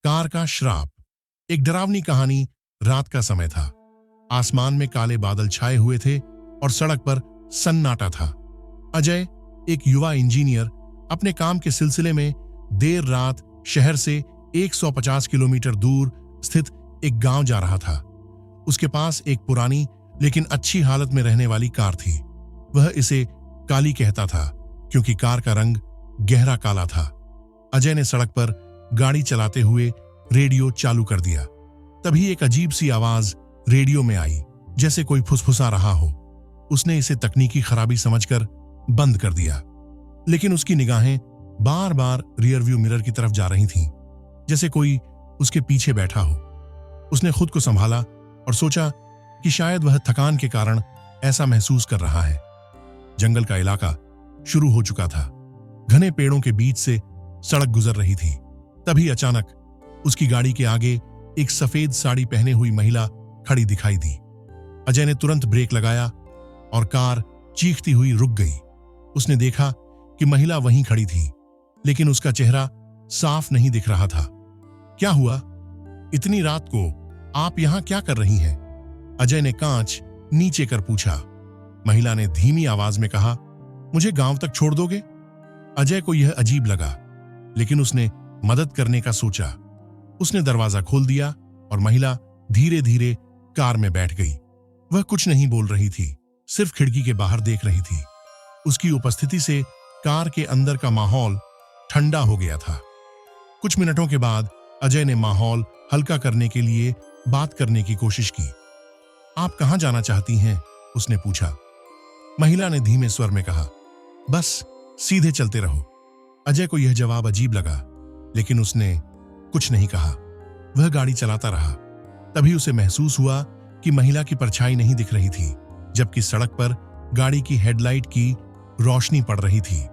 Car का श्राप। एक डरावनी कहानी। रात का समय था। आसमान में काले बादल छाए हुए थे और सड़क पर सन्नाटा था। अजय, एक युवा इंजीनियर, अपने काम के सिलसिले में देर रात शहर से 150 किलोमीटर दूर स्थित एक गांव जा रहा था। उसके पास एक पुरानी लेकिन अच्छी हालत में रहने वाली कार थी। वह इसे काली कहता था क्योंकि कार का रंग गहरा काला था। अजय ने सड़क पर गाड़ी चलाते हुए रेडियो चालू कर दिया। तभी एक अजीब सी आवाज रेडियो में आई, जैसे कोई फुसफुसा रहा हो। उसने इसे तकनीकी खराबी समझकर बंद कर दिया, लेकिन उसकी निगाहें बार बार रियरव्यू मिरर की तरफ जा रही थीं, जैसे कोई उसके पीछे बैठा हो। उसने खुद को संभाला और सोचा कि शायद वह थकान के कारण ऐसा महसूस कर रहा है। जंगल का इलाका शुरू हो चुका था। घने पेड़ों के बीच से सड़क गुजर रही थी। तभी अचानक उसकी गाड़ी के आगे एक सफेद साड़ी पहने हुई महिला खड़ी दिखाई दी। अजय ने तुरंत ब्रेक लगाया और कार चीखती हुई रुक गई। उसने देखा कि महिला वहीं खड़ी थी, लेकिन उसका चेहरा साफ नहीं दिख रहा था। क्या हुआ? इतनी रात को आप यहां क्या कर रही हैं? अजय ने कांच नीचे कर पूछा। महिला ने धीमी आवाज में कहा, मुझे गांव तक छोड़ दोगे? अजय को यह अजीब लगा, लेकिन उसने मदद करने का सोचा। उसने दरवाजा खोल दिया और महिला धीरे धीरे कार में बैठ गई। वह कुछ नहीं बोल रही थी, सिर्फ खिड़की के बाहर देख रही थी। उसकी उपस्थिति से कार के अंदर का माहौल ठंडा हो गया था। कुछ मिनटों के बाद अजय ने माहौल हल्का करने के लिए बात करने की कोशिश की। आप कहां जाना चाहती हैं? उसने पूछा। महिला ने धीमे स्वर में कहा, बस सीधे चलते रहो। अजय को यह जवाब अजीब लगा, लेकिन उसने कुछ नहीं कहा। वह गाड़ी चलाता रहा। तभी उसे महसूस हुआ कि महिला की परछाई नहीं दिख रही थी, जबकि सड़क पर गाड़ी की हेडलाइट की रोशनी पड़ रही थी।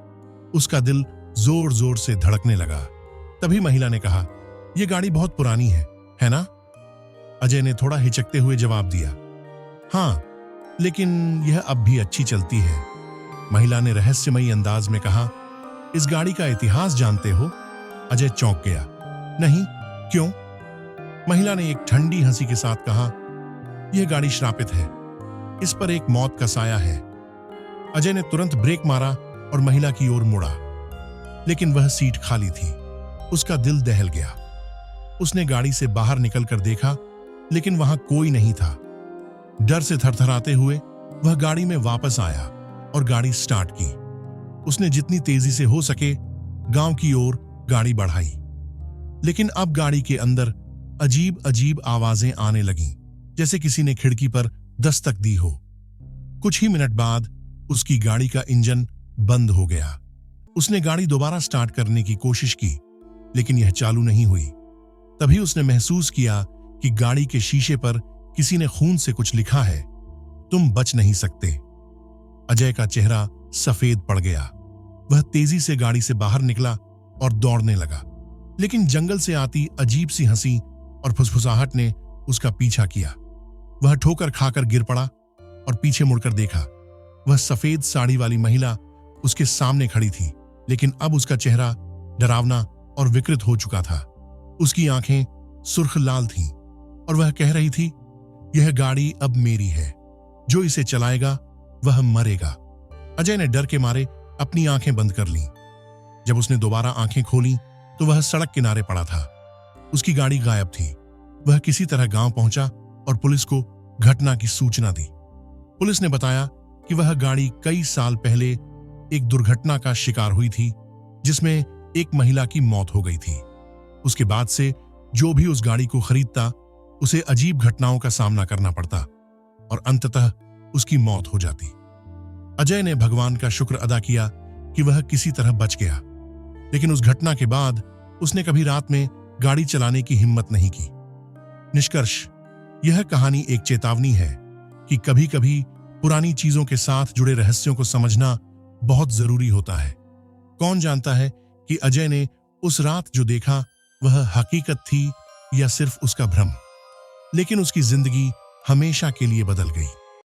उसका दिल जोर जोर से धड़कने लगा। तभी महिला ने कहा, यह गाड़ी बहुत पुरानी है ना? अजय ने थोड़ा हिचकते हुए जवाब दिया, हाँ, लेकिन यह अब भी अच्छी चलती है। महिला ने रहस्यमयी अंदाज में कहा, इस गाड़ी का इतिहास जानते हो? अजय चौंक गया। नहीं, क्यों? महिला ने एक ठंडी हंसी के साथ कहा, यह गाड़ी श्रापित है। इस पर एक मौत का साया है। अजय ने तुरंत ब्रेक मारा और महिला की ओर मुड़ा, लेकिन वह सीट खाली थी। उसका दिल दहल गया। उसने गाड़ी से बाहर निकलकर देखा, लेकिन वहां कोई नहीं था। डर से थरथराते हुए वह गाड़ी में वापस आया और गाड़ी स्टार्ट की। उसने जितनी तेजी से हो सके गांव की ओर गाड़ी बढ़ाई, लेकिन अब गाड़ी के अंदर अजीब अजीब आवाजें आने लगीं, जैसे किसी ने खिड़की पर दस्तक दी हो। कुछ ही मिनट बाद उसकी गाड़ी का इंजन बंद हो गया। उसने गाड़ी दोबारा स्टार्ट करने की कोशिश की, लेकिन यह चालू नहीं हुई। तभी उसने महसूस किया कि गाड़ी के शीशे पर किसी ने खून से कुछ लिखा है, तुम बच नहीं सकते। अजय का चेहरा सफेद पड़ गया। वह तेजी से गाड़ी से बाहर निकला और दौड़ने लगा, लेकिन जंगल से आती अजीब सी हंसी और फुसफुसाहट ने उसका पीछा किया। वह ठोकर खाकर गिर पड़ा और पीछे मुड़कर देखा। वह सफेद साड़ी वाली महिला उसके सामने खड़ी थी, लेकिन अब उसका चेहरा डरावना और विकृत हो चुका था। उसकी आंखें सुर्ख लाल थीं और वह कह रही थी, यह गाड़ी अब मेरी है। जो इसे चलाएगा वह मरेगा। अजय ने डर के मारे अपनी आंखें बंद कर लीं। जब उसने दोबारा आंखें खोलीं तो वह सड़क किनारे पड़ा था। उसकी गाड़ी गायब थी। वह किसी तरह गांव पहुंचा और पुलिस को घटना की सूचना दी। पुलिस ने बताया कि वह गाड़ी कई साल पहले एक दुर्घटना का शिकार हुई थी, जिसमें एक महिला की मौत हो गई थी। उसके बाद से जो भी उस गाड़ी को खरीदता, उसे अजीब घटनाओं का सामना करना पड़ता और अंततः उसकी मौत हो जाती। अजय ने भगवान का शुक्र अदा किया कि वह किसी तरह बच गया, लेकिन उस घटना के बाद उसने कभी रात में गाड़ी चलाने की हिम्मत नहीं की। निष्कर्ष, यह कहानी एक चेतावनी है कि कभी-कभी पुरानी चीजों के साथ जुड़े रहस्यों को समझना बहुत जरूरी होता है। कौन जानता है कि अजय ने उस रात जो देखा वह हकीकत थी या सिर्फ उसका भ्रम, लेकिन उसकी जिंदगी हमेशा के लिए बदल गई।